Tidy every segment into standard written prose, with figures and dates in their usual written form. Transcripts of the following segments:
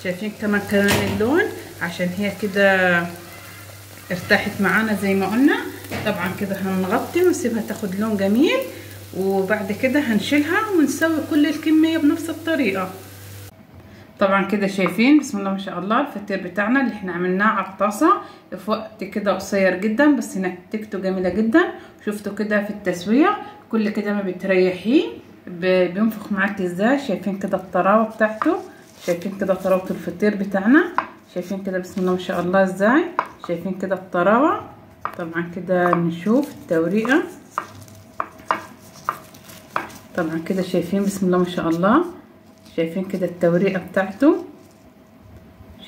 شايفين كمان اللون عشان هي كده ارتاحت معانا زي ما قلنا. طبعا كده هنغطي ونسيبها تاخد لون جميل، وبعد كده هنشيلها ونسوي كل الكمية بنفس الطريقة. طبعا كده شايفين بسم الله ما شاء الله الفطير بتاعنا اللي احنا عملناه على الطاسة في وقت كده قصير جدا، بس نتيجته جميلة جدا. شفتوا كده في التسوية كل كده ما بتريحيه بينفخ معاك ازاي. شايفين كده الطراوة بتاعته، شايفين كده طراوة الفطير بتاعنا، شايفين كده بسم الله ما شاء الله ازاي. شايفين كده الطراوة. طبعا كده نشوف التوريقة. طبعا كده شايفين بسم الله ما شاء الله، شايفين كده التوريقة بتاعته،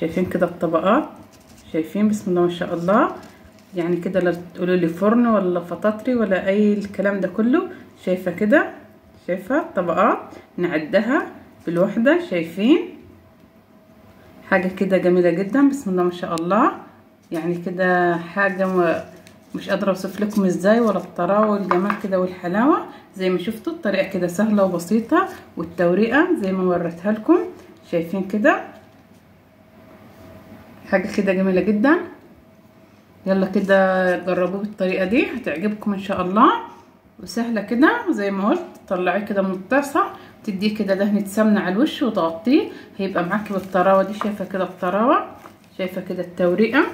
شايفين كده الطبقات، شايفين بسم الله ما شاء الله. يعني كده لا تقولوا لي فرن ولا فطاطري ولا اي الكلام ده كله. شايفه كده، شايفه الطبقات نعدها بالوحده. شايفين حاجه كده جميله جدا بسم الله ما شاء الله. يعني كده حاجه مش قادره اوصف لكم ازاي، ولا الطراوه والجمال كده والحلاوه. زي ما شفتوا الطريقه كده سهله وبسيطه، والتوريقه زي ما وريتها لكم. شايفين كده حاجه كده جميله جدا. يلا كده جربوه بالطريقه دي هتعجبكم ان شاء الله، وسهله كده. زي ما قلت طلعيه كده من الطاسه، تديه كده دهنه سمنه على الوش وتغطيه، هيبقى معاكي بالطراوه دي. شايفه كده الطراوه، شايفه كده التوريقه،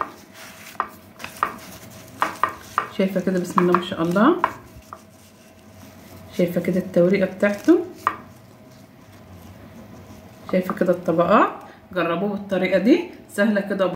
شايفه كده بسم الله ما شاء الله. شايفه كده التوريقه بتاعته، شايفه كده الطبقات. جربوه بالطريقه دي سهله كده.